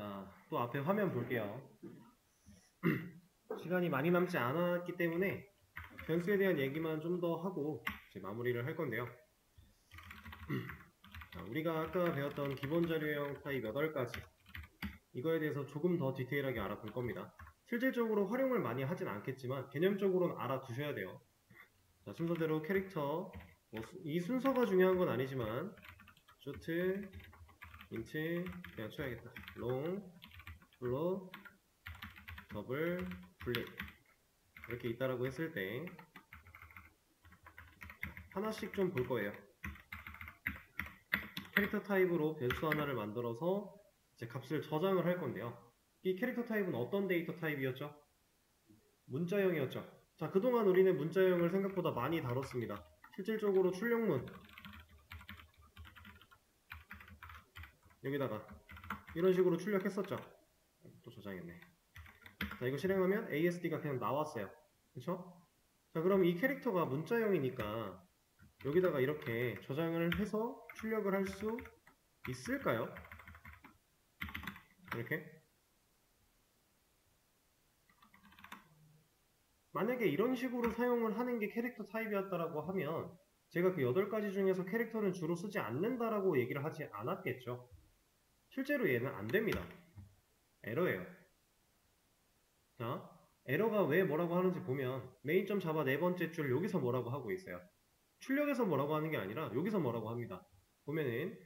자, 또 앞에 화면 볼게요. 시간이 많이 남지 않았기 때문에 변수에 대한 얘기만 좀 더 하고 이제 마무리를 할 건데요. 자, 우리가 아까 배웠던 기본 자료형 타입 8가지 이거에 대해서 조금 더 디테일하게 알아볼 겁니다. 실질적으로 활용을 많이 하진 않겠지만 개념적으로는 알아두셔야 돼요. 자, 순서대로 캐릭터 이 순서가 중요한 건 아니지만 쇼트, 인트 그냥 쳐야겠다. 롱, 플롯, 더블, 블릿 이렇게 있다라고 했을 때 하나씩 좀 볼 거예요. 캐릭터 타입으로 변수 하나를 만들어서 이제 값을 저장을 할 건데요. 이 캐릭터 타입은 어떤 데이터 타입이었죠? 문자형이었죠. 자, 그동안 우리는 문자형을 생각보다 많이 다뤘습니다. 실질적으로 출력문 여기다가 이런 식으로 출력했었죠. 또 저장했네. 자, 이거 실행하면 ASD가 그냥 나왔어요. 그쵸? 자, 그럼 이 캐릭터가 문자형이니까 여기다가 이렇게 저장을 해서 출력을 할 수 있을까요? 이렇게? 만약에 이런 식으로 사용을 하는 게 캐릭터 타입이었다라고 하면 제가 그 8가지 중에서 캐릭터는 주로 쓰지 않는다라고 얘기를 하지 않았겠죠. 실제로 얘는 안 됩니다. 에러예요. 자, 에러가 왜 뭐라고 하는지 보면 메인.자바 4번째 줄 여기서 뭐라고 하고 있어요. 출력에서 뭐라고 하는 게 아니라 여기서 뭐라고 합니다. 보면은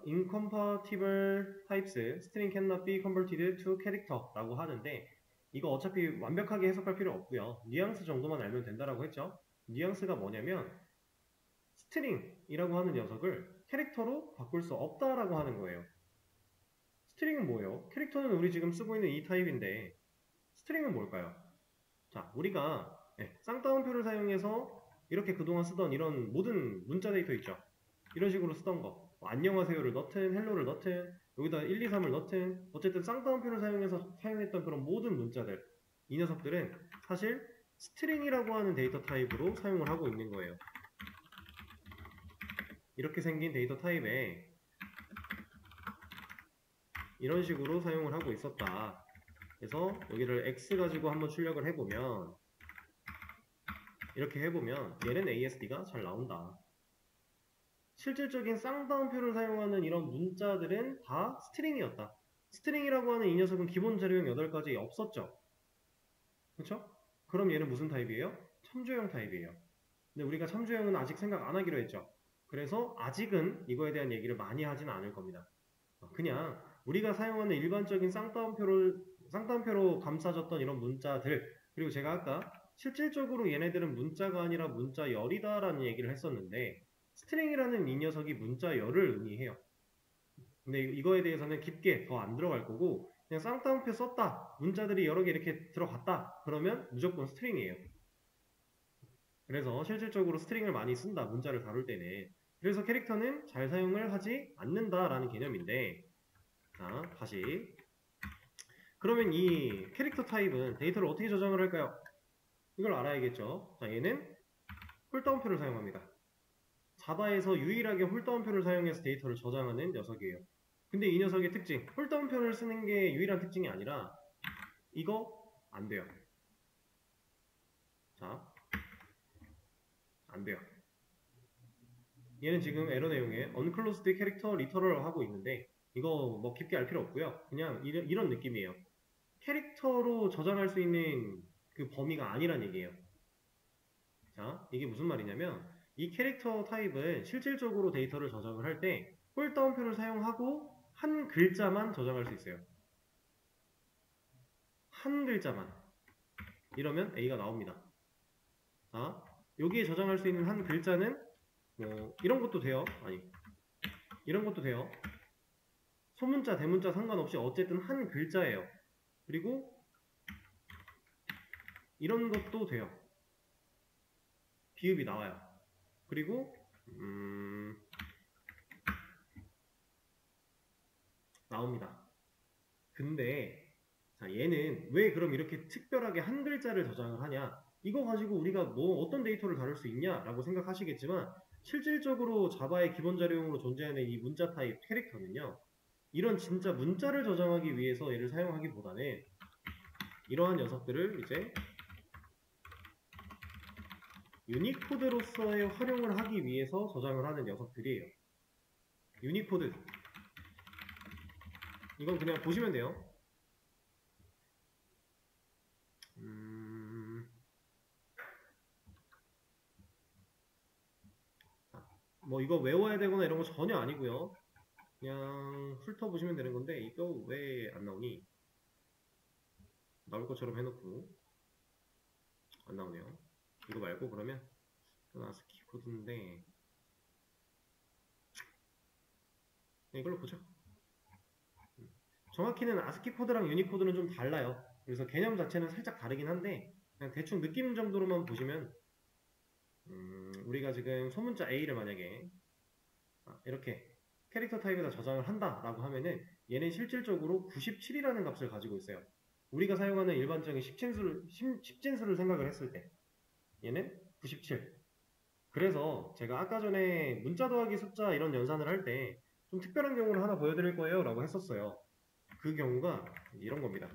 incompatible types string cannot be converted to character 라고 하는데 이거 어차피 완벽하게 해석할 필요 없고요. 뉘앙스 정도만 알면 된다라고 했죠. 뉘앙스가 뭐냐면 스트링이라고 하는 녀석을 캐릭터로 바꿀 수 없다라고 하는 거예요. 스트링은 뭐예요? 캐릭터는 우리 지금 쓰고 있는 이 타입인데 스트링은 뭘까요? 자, 우리가 쌍따옴표를 사용해서 이렇게 그동안 쓰던 이런 모든 문자 데이터 있죠? 이런 식으로 쓰던 거 안녕하세요를 넣든 헬로를 넣든 여기다 1, 2, 3을 넣든 어쨌든 쌍따옴표를 사용해서 사용했던 그런 모든 문자들 이 녀석들은 사실 스트링이라고 하는 데이터 타입으로 사용을 하고 있는 거예요. 이렇게 생긴 데이터 타입에 이런 식으로 사용을 하고 있었다. 그래서 여기를 x 가지고 한번 출력을 해보면 이렇게 해보면 얘는 ASD가 잘 나온다. 실질적인 쌍따옴표를 사용하는 이런 문자들은 다 스트링이었다. 스트링이라고 하는 이 녀석은 기본 자료형 8가지 없었죠. 그렇죠? 그럼 얘는 무슨 타입이에요? 참조형 타입이에요. 근데 우리가 참조형은 아직 생각 안 하기로 했죠. 그래서 아직은 이거에 대한 얘기를 많이 하지는 않을 겁니다. 그냥 우리가 사용하는 일반적인 쌍따옴표로 감싸졌던 이런 문자들 그리고 제가 아까 실질적으로 얘네들은 문자가 아니라 문자열이다 라는 얘기를 했었는데 스트링이라는 이 녀석이 문자열을 의미해요. 근데 이거에 대해서는 깊게 더 안 들어갈 거고 그냥 쌍따옴표 썼다 문자들이 여러 개 이렇게 들어갔다 그러면 무조건 스트링이에요. 그래서 실질적으로 스트링을 많이 쓴다 문자를 다룰 때는. 그래서 캐릭터는 잘 사용을 하지 않는다 라는 개념인데 자 다시 그러면 이 캐릭터 타입은 데이터를 어떻게 저장을 할까요? 이걸 알아야겠죠. 자 얘는 홀다운표를 사용합니다. 자바에서 유일하게 홀다운표를 사용해서 데이터를 저장하는 녀석이에요. 근데 이 녀석의 특징, 홀다운표를 쓰는 게 유일한 특징이 아니라 이거 안 돼요. 자, 안 돼요. 얘는 지금 에러 내용에 unclosed character literal 하고 있는데 이거 뭐 깊게 알 필요 없고요. 그냥 이런 느낌이에요. 캐릭터로 저장할 수 있는 그 범위가 아니란 얘기예요. 자, 이게 무슨 말이냐면 이 캐릭터 타입은 실질적으로 데이터를 저장을 할 때 홀다운표를 사용하고 한 글자만 저장할 수 있어요. 한 글자만. 이러면 A가 나옵니다. 자, 여기에 저장할 수 있는 한 글자는 뭐 이런 것도 돼요. 아니, 이런 것도 돼요. 소문자, 대문자 상관없이 어쨌든 한 글자예요. 그리고 이런 것도 돼요. 비읍이 나와요. 그리고 나옵니다. 근데 자, 얘는 왜 그럼 이렇게 특별하게 한 글자를 저장을 하냐? 이거 가지고 우리가 뭐 어떤 데이터를 다룰 수 있냐라고 생각하시겠지만 실질적으로 자바의 기본 자료용으로 존재하는 이 문자 타입 캐릭터는요. 이런 진짜 문자를 저장하기 위해서 얘를 사용하기보다는 이러한 녀석들을 이제 유니코드로서의 활용을 하기 위해서 저장을 하는 녀석들이에요. 유니코드. 이건 그냥 보시면 돼요. 뭐 이거 외워야 되거나 이런 거 전혀 아니고요. 그냥 훑어보시면 되는 건데 이거 왜 안 나오니? 나올 것처럼 해놓고 안 나오네요. 이거 말고 그러면 아스키 코드인데 이걸로 보죠. 정확히는 아스키 코드랑 유니코드는 좀 달라요. 그래서 개념 자체는 살짝 다르긴 한데 그냥 대충 느낌 정도로만 보시면 우리가 지금 소문자 A를 만약에 이렇게 캐릭터 타입에다 저장을 한다라고 하면은 얘는 실질적으로 97이라는 값을 가지고 있어요. 우리가 사용하는 일반적인 10진수를 생각을 했을 때 얘는 97. 그래서 제가 아까 전에 문자 더하기 숫자 이런 연산을 할 때 좀 특별한 경우를 하나 보여드릴 거예요 라고 했었어요. 그 경우가 이런 겁니다.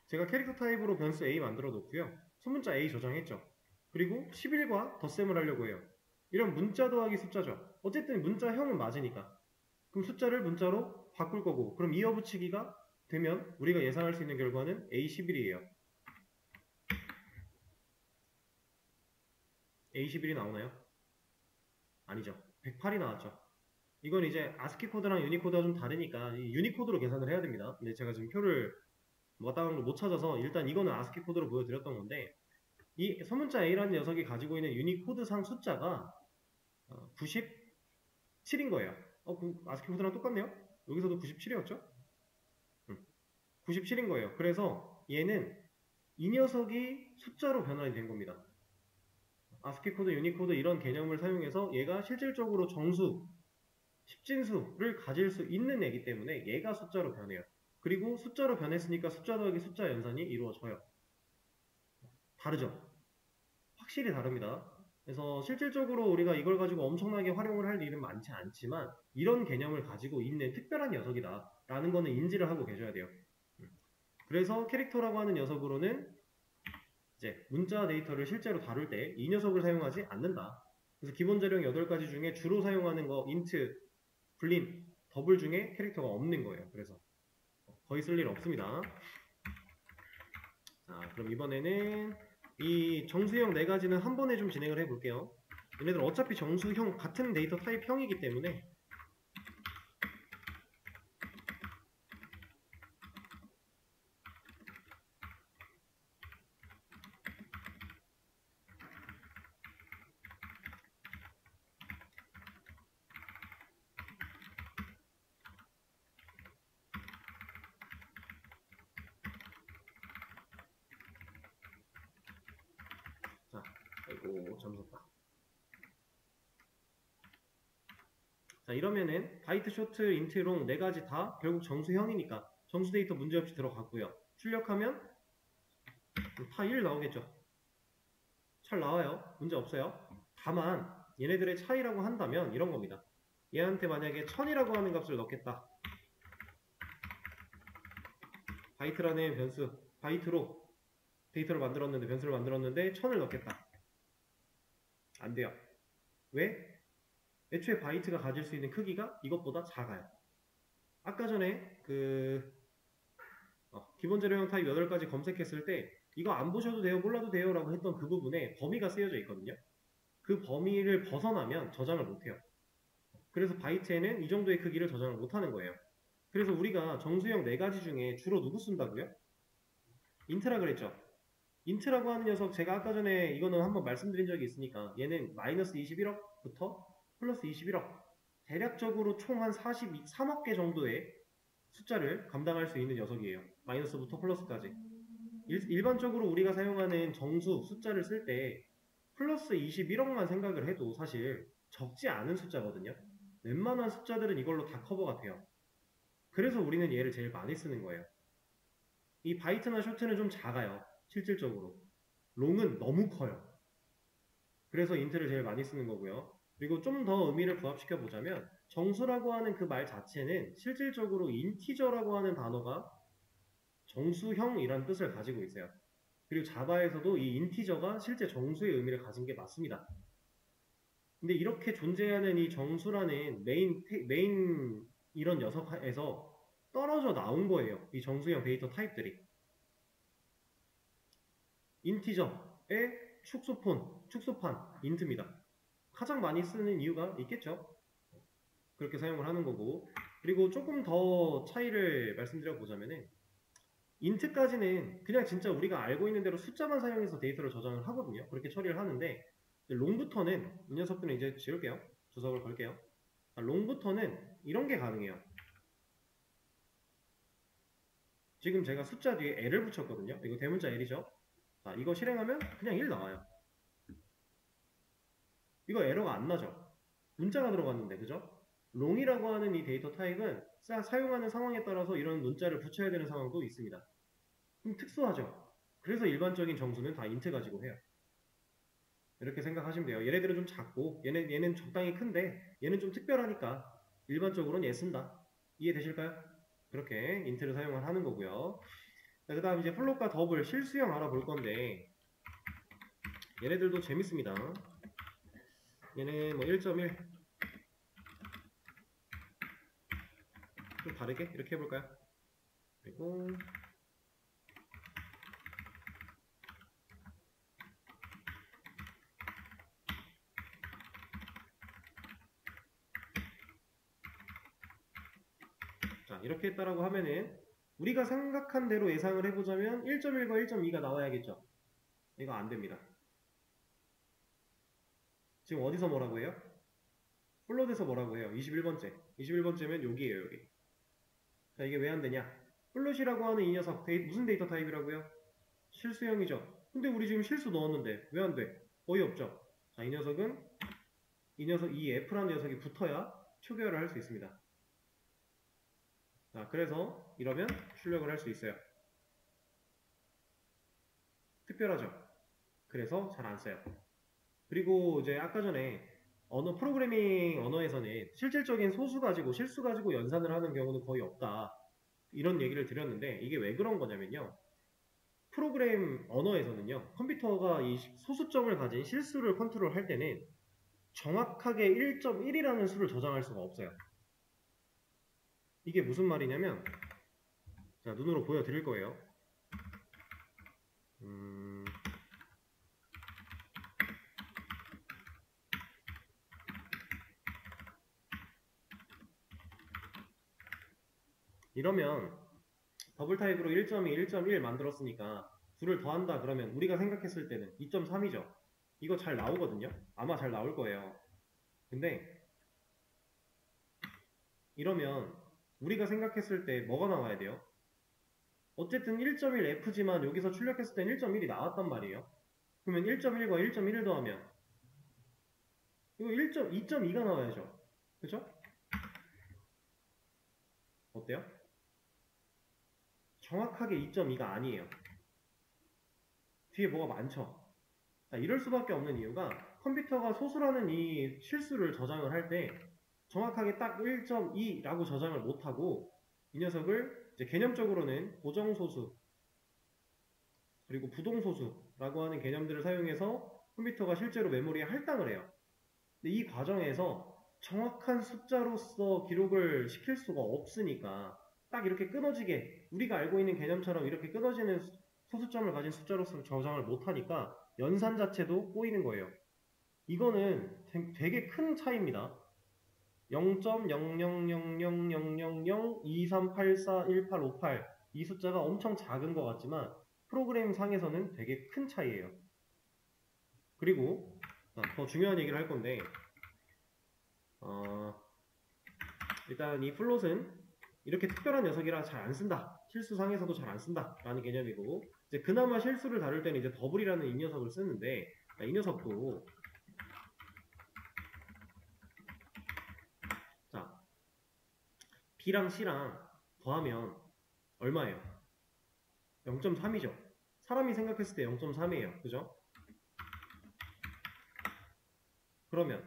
제가 캐릭터 타입으로 변수 A 만들어 놓고요. 소문자 A 저장했죠. 그리고 11과 덧셈을 하려고 해요. 이런 문자 더하기 숫자죠. 어쨌든 문자형은 맞으니까. 그럼 숫자를 문자로 바꿀 거고 그럼 이어붙이기가 되면 우리가 예상할 수 있는 결과는 A11이에요. A11이 나오나요? 아니죠. 108이 나왔죠. 이건 이제 아스키 코드랑 유니코드가 좀 다르니까 유니코드로 계산을 해야 됩니다. 근데 제가 지금 표를 마땅한 걸 못 찾아서 일단 이거는 아스키 코드로 보여드렸던 건데 이 소문자 A라는 녀석이 가지고 있는 유니코드상 숫자가 97인 거예요. 그 아스키 코드랑 똑같네요? 여기서도 97이었죠? 97인 거예요. 그래서 얘는 이 녀석이 숫자로 변환이 된 겁니다. 아스키 코드, 유니코드 이런 개념을 사용해서 얘가 실질적으로 정수, 10진수를 가질 수 있는 애기 때문에 얘가 숫자로 변해요. 그리고 숫자로 변했으니까 숫자 더하기 숫자 연산이 이루어져요. 다르죠? 확실히 다릅니다. 그래서 실질적으로 우리가 이걸 가지고 엄청나게 활용을 할 일은 많지 않지만 이런 개념을 가지고 있는 특별한 녀석이다 라는 거는 인지를 하고 계셔야 돼요. 그래서 캐릭터라고 하는 녀석으로는 이제 문자 데이터를 실제로 다룰 때 이 녀석을 사용하지 않는다. 그래서 기본 재령 8가지 중에 주로 사용하는 거 인트, 불린, 더블 중에 캐릭터가 없는 거예요. 그래서 거의 쓸 일 없습니다. 자, 그럼 이번에는 이 정수형 4가지는 한 번에 좀 진행을 해볼게요. 얘네들 어차피 정수형 같은 데이터 타입형이기 때문에 자, 아이고 잠섰다. 자, 이러면은 바이트, 쇼트, 인트, 롱 4가지 다 결국 정수형이니까 정수 데이터 문제없이 들어갔고요. 출력하면 다 1 나오겠죠. 잘 나와요. 문제 없어요. 다만 얘네들의 차이라고 한다면 이런 겁니다. 얘한테 만약에 1000이라고 하는 값을 넣겠다. 바이트라는 변수, 바이트로 데이터를 만들었는데 변수를 만들었는데 1000을 넣겠다. 안 돼요. 왜? 애초에 바이트가 가질 수 있는 크기가 이것보다 작아요. 아까 전에 기본 재료형 타입 8가지 검색했을 때 이거 안 보셔도 돼요, 몰라도 돼요 라고 했던 그 부분에 범위가 쓰여져 있거든요. 그 범위를 벗어나면 저장을 못해요. 그래서 바이트에는 이 정도의 크기를 저장을 못하는 거예요. 그래서 우리가 정수형 4가지 중에 주로 누구 쓴다고요? 인트라 그랬죠. 인트라고 하는 녀석 제가 아까 전에 이거는 한번 말씀드린 적이 있으니까 얘는 마이너스 21억부터 플러스 21억 대략적으로 총 한 43억 개 정도의 숫자를 감당할 수 있는 녀석이에요. 마이너스부터 플러스까지. 일반적으로 우리가 사용하는 정수 숫자를 쓸 때 플러스 21억만 생각을 해도 사실 적지 않은 숫자거든요. 웬만한 숫자들은 이걸로 다 커버가 돼요. 그래서 우리는 얘를 제일 많이 쓰는 거예요. 이 바이트나 쇼트는 좀 작아요. 실질적으로. 롱은 너무 커요. 그래서 인트를 제일 많이 쓰는 거고요. 그리고 좀 더 의미를 부합시켜 보자면 정수라고 하는 그 말 자체는 실질적으로 인티저라고 하는 단어가 정수형이라는 뜻을 가지고 있어요. 그리고 자바에서도 이 인티저가 실제 정수의 의미를 가진 게 맞습니다. 근데 이렇게 존재하는 이 정수라는 메인 이런 녀석에서 떨어져 나온 거예요. 이 정수형 데이터 타입들이. 인티저의 축소판, 인트입니다. 가장 많이 쓰는 이유가 있겠죠. 그렇게 사용을 하는 거고. 그리고 조금 더 차이를 말씀드려 보자면은 인트까지는 그냥 진짜 우리가 알고 있는 대로 숫자만 사용해서 데이터를 저장을 하거든요. 그렇게 처리를 하는데 롱부터는 이 녀석들은 이제 지울게요. 주석을 걸게요. 롱부터는 이런 게 가능해요. 지금 제가 숫자 뒤에 L을 붙였거든요. 이거 대문자 L이죠. 자, 이거 실행하면 그냥 1 나와요. 이거 에러가 안 나죠. 문자가 들어갔는데, 그죠? 롱이라고 하는 이 데이터 타입은 사용하는 상황에 따라서 이런 문자를 붙여야 되는 상황도 있습니다. 좀 특수하죠. 그래서 일반적인 정수는 다 인트 가지고 해요. 이렇게 생각하시면 돼요. 얘네들은 좀 작고 얘는 적당히 큰데 얘는 좀 특별하니까 일반적으로는 얘 쓴다. 이해되실까요? 그렇게 인트를 사용을 하는 거고요. 그 다음 이제 플롯과 더블 실수형 알아볼 건데 얘네들도 재밌습니다. 얘는 뭐 1.1 좀 다르게 이렇게 해볼까요? 그리고 자 이렇게 했다라고 하면은 우리가 생각한 대로 예상을 해보자면 1.1과 1.2가 나와야겠죠. 이거 안됩니다. 지금 어디서 뭐라고 해요? 플롯에서 뭐라고 해요? 21번째 21번째면 여기에요. 여기. 자 이게 왜 안되냐? 플롯이라고 하는 이 녀석 무슨 데이터 타입이라고요? 실수형이죠. 근데 우리 지금 실수 넣었는데 왜 안돼? 어이없죠. 자 이 녀석은 이 F라는 녀석이 붙어야 초기화를 할 수 있습니다. 자 그래서 이러면 출력을 할 수 있어요. 특별하죠. 그래서 잘 안 써요. 그리고 이제 아까 전에 프로그래밍 언어에서는 실질적인 소수 가지고 실수 가지고 연산을 하는 경우는 거의 없다. 이런 얘기를 드렸는데 이게 왜 그런 거냐면요. 프로그램 언어에서는요. 컴퓨터가 이 소수점을 가진 실수를 컨트롤할 때는 정확하게 1.1이라는 수를 저장할 수가 없어요. 이게 무슨 말이냐면 자, 눈으로 보여드릴 거예요. 이러면 더블 타입으로 1.2, 1.1 만들었으니까 둘을 더한다 그러면 우리가 생각했을 때는 2.3이죠. 이거 잘 나오거든요. 아마 잘 나올 거예요. 근데 이러면 우리가 생각했을 때 뭐가 나와야 돼요? 어쨌든 1.1F지만 여기서 출력했을 땐 1.1이 나왔단 말이에요. 그러면 1.1과 1.1을 더하면 이거 2.2가 나와야죠. 그죠? 어때요? 정확하게 2.2가 아니에요. 뒤에 뭐가 많죠? 자, 이럴 수밖에 없는 이유가 컴퓨터가 소수라는 이 실수를 저장을 할 때 정확하게 딱 1.2라고 저장을 못하고 이 녀석을 이제 개념적으로는 고정소수 그리고 부동소수라고 하는 개념들을 사용해서 컴퓨터가 실제로 메모리에 할당을 해요. 근데 이 과정에서 정확한 숫자로서 기록을 시킬 수가 없으니까 딱 이렇게 끊어지게 우리가 알고 있는 개념처럼 이렇게 끊어지는 소수점을 가진 숫자로서 저장을 못하니까 연산 자체도 꼬이는 거예요. 이거는 되게 큰 차이입니다. 0.000000023841858 이 숫자가 엄청 작은 것 같지만 프로그래밍 상에서는 되게 큰 차이예요. 그리고 더 중요한 얘기를 할 건데 일단 이 플롯은 이렇게 특별한 녀석이라 잘 안 쓴다. 실수상에서도 잘 안 쓴다 라는 개념이고 이제 그나마 실수를 다룰 때는 이제 더블이라는 이 녀석을 쓰는데 이 녀석도 자 B랑 C랑 더하면 얼마예요? 0.3이죠. 사람이 생각했을 때 0.3이에요. 그죠? 그러면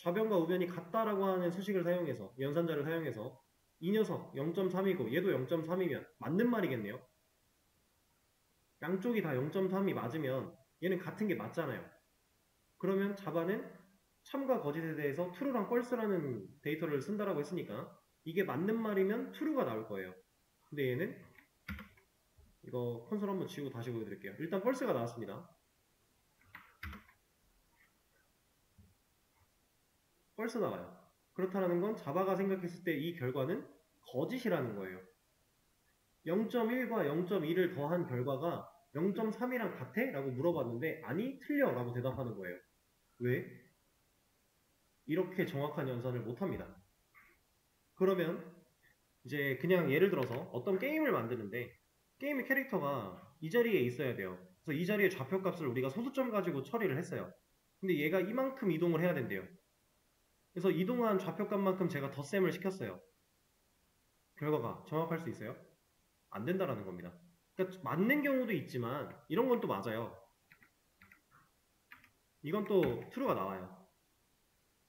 좌변과 우변이 같다라고 하는 수식을 사용해서, 연산자를 사용해서 이 녀석 0.3이고 얘도 0.3이면 맞는 말이겠네요. 양쪽이 다 0.3이 맞으면 얘는 같은 게 맞잖아요. 그러면 자바는 참과 거짓에 대해서 true랑 false라는 데이터를 쓴다라고 했으니까 이게 맞는 말이면 true가 나올 거예요. 근데 얘는 이거 콘솔 한번 지우고 다시 보여드릴게요. 일단 false가 나왔습니다. false 나와요. 그렇다는 건 자바가 생각했을 때 이 결과는 거짓이라는 거예요. 0.1과 0.2를 더한 결과가 0.3이랑 같아? 라고 물어봤는데 아니 틀려 라고 대답하는 거예요. 왜? 이렇게 정확한 연산을 못합니다. 그러면 이제 그냥 예를 들어서 어떤 게임을 만드는데 게임의 캐릭터가 이 자리에 있어야 돼요. 그래서 이 자리의 좌표값을 우리가 소수점 가지고 처리를 했어요. 근데 얘가 이만큼 이동을 해야 된대요. 그래서 이동한 좌표값만큼 제가 덧셈을 시켰어요. 결과가 정확할 수 있어요? 안 된다라는 겁니다. 그러니까 맞는 경우도 있지만 이런 건 또 맞아요. 이건 또 true가 나와요.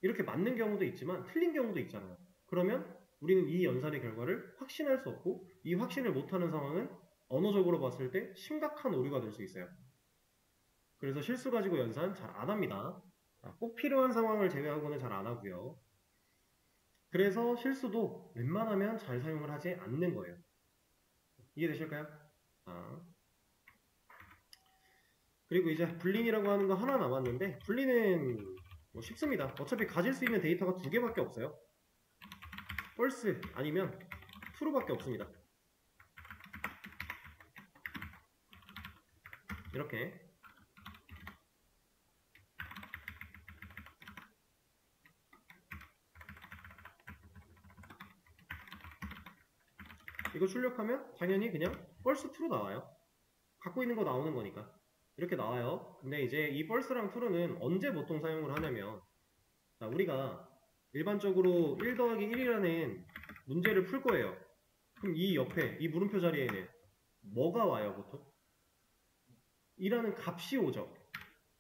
이렇게 맞는 경우도 있지만 틀린 경우도 있잖아요. 그러면 우리는 이 연산의 결과를 확신할 수 없고 이 확신을 못하는 상황은 언어적으로 봤을 때 심각한 오류가 될 수 있어요. 그래서 실수 가지고 연산 잘 안 합니다. 꼭 필요한 상황을 제외하고는 잘 안 하고요. 그래서 실수도 웬만하면 잘 사용을 하지 않는 거예요. 이해되실까요? 그리고 이제 불린이라고 하는 거 하나 남았는데 불린은 뭐 쉽습니다. 어차피 가질 수 있는 데이터가 두 개밖에 없어요. false 아니면 true밖에 없습니다. 이렇게 이거 출력하면 당연히 그냥 false true 나와요. 갖고 있는 거 나오는 거니까 이렇게 나와요. 근데 이제 이 false랑 true는 언제 보통 사용을 하냐면 우리가 일반적으로 1 더하기 1이라는 문제를 풀 거예요. 그럼 이 옆에 이 물음표 자리에는 뭐가 와요 보통? 2라는 값이 오죠.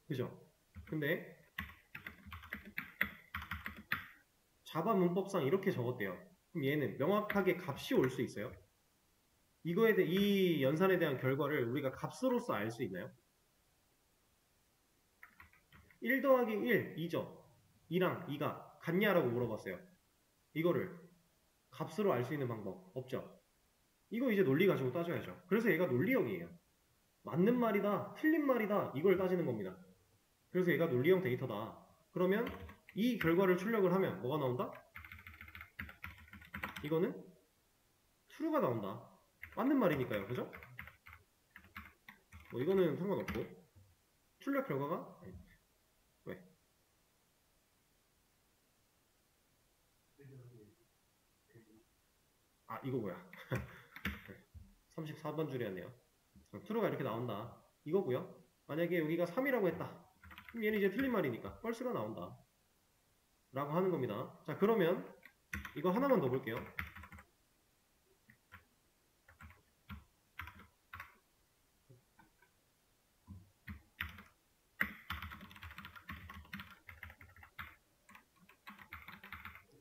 그죠? 근데 자바 문법상 이렇게 적었대요. 그럼 얘는 명확하게 값이 올 수 있어요? 이거에 대해 이 연산에 대한 결과를 우리가 값으로서 알 수 있나요? 1 더하기 1, 2죠. 2랑 2가 같냐라고 물어봤어요. 이거를 값으로 알 수 있는 방법 없죠. 이거 이제 논리 가지고 따져야죠. 그래서 얘가 논리형이에요. 맞는 말이다, 틀린 말이다 이걸 따지는 겁니다. 그래서 얘가 논리형 데이터다. 그러면 이 결과를 출력을 하면 뭐가 나온다? 이거는 true가 나온다. 맞는 말이니까요. 그죠? 뭐 이거는 상관없고 출력 결과가 왜? 아 이거 뭐야? 34번 줄이었네요. true가 이렇게 나온다. 이거고요. 만약에 여기가 3이라고 했다. 그럼 얘는 이제 틀린 말이니까 false가 나온다. 라고 하는 겁니다. 자 그러면 이거 하나만 더 볼게요.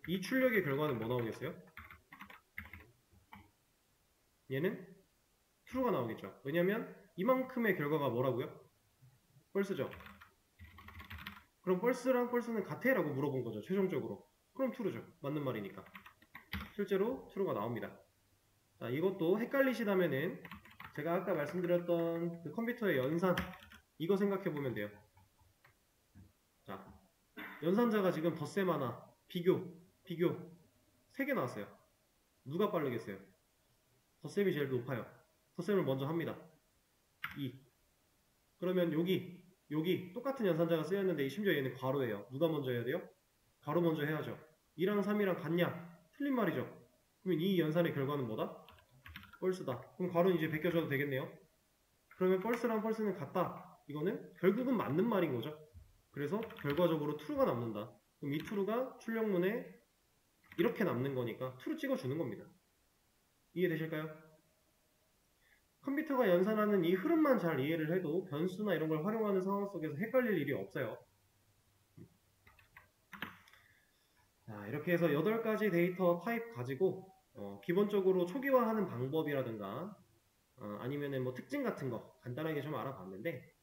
이 출력의 결과는 뭐 나오겠어요? 얘는 true가 나오겠죠. 왜냐면 이만큼의 결과가 뭐라고요? false죠. 그럼 false랑 false는 같아? 라고 물어본 거죠. 최종적으로. 그럼 true죠. 맞는 말이니까. 실제로 true가 나옵니다. 자, 이것도 헷갈리시다면은 제가 아까 말씀드렸던 그 컴퓨터의 연산 이거 생각해 보면 돼요. 자, 연산자가 지금 덧셈 하나, 비교 3개 나왔어요. 누가 빠르겠어요? 덧셈이 제일 높아요. 덧셈을 먼저 합니다. 2. 그러면 여기 똑같은 연산자가 쓰였는데 심지어 얘는 괄호예요. 누가 먼저 해야 돼요? 괄호 먼저 해야죠. 2랑 3이랑 같냐? 틀린 말이죠. 그러면 이 연산의 결과는 뭐다? false다. 그럼 괄호는 이제 베껴줘도 되겠네요. 그러면 false랑 false는 같다. 이거는 결국은 맞는 말인 거죠. 그래서 결과적으로 true가 남는다. 그럼 이 true가 출력문에 이렇게 남는 거니까 true 찍어주는 겁니다. 이해되실까요? 컴퓨터가 연산하는 이 흐름만 잘 이해를 해도 변수나 이런 걸 활용하는 상황 속에서 헷갈릴 일이 없어요. 자, 이렇게 해서 8가지 데이터 타입 가지고 기본적으로 초기화하는 방법이라든가 아니면은 뭐 특징 같은 거 간단하게 좀 알아봤는데,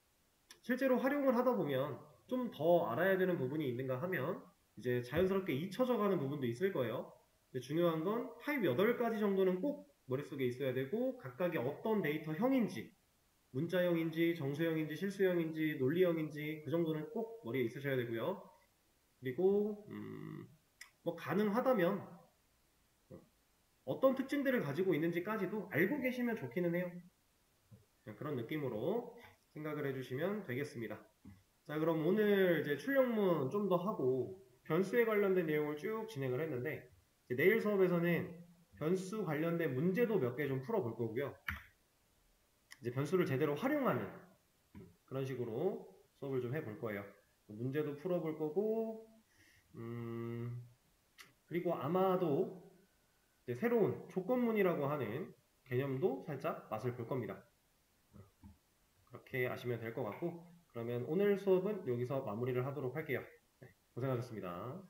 실제로 활용을 하다 보면 좀 더 알아야 되는 부분이 있는가 하면 이제 자연스럽게 잊혀져 가는 부분도 있을 거예요. 근데 중요한 건 타입 8가지 정도는 꼭 머릿속에 있어야 되고, 각각이 어떤 데이터형인지, 문자형인지 정수형인지 실수형인지 논리형인지 그 정도는 꼭 머리에 있으셔야 되고요. 그리고 뭐 가능하다면 어떤 특징들을 가지고 있는지까지도 알고 계시면 좋기는 해요. 그런 느낌으로 생각을 해주시면 되겠습니다. 자, 그럼 오늘 이제 출력문 좀 더 하고 변수에 관련된 내용을 쭉 진행을 했는데, 이제 내일 수업에서는 변수 관련된 문제도 몇 개 좀 풀어볼 거고요. 이제 변수를 제대로 활용하는 그런 식으로 수업을 좀 해볼 거예요. 문제도 풀어볼 거고, 그리고 아마도 이제 새로운 조건문이라고 하는 개념도 살짝 맛을 볼 겁니다. 그렇게 아시면 될 것 같고, 그러면 오늘 수업은 여기서 마무리를 하도록 할게요. 네, 고생하셨습니다.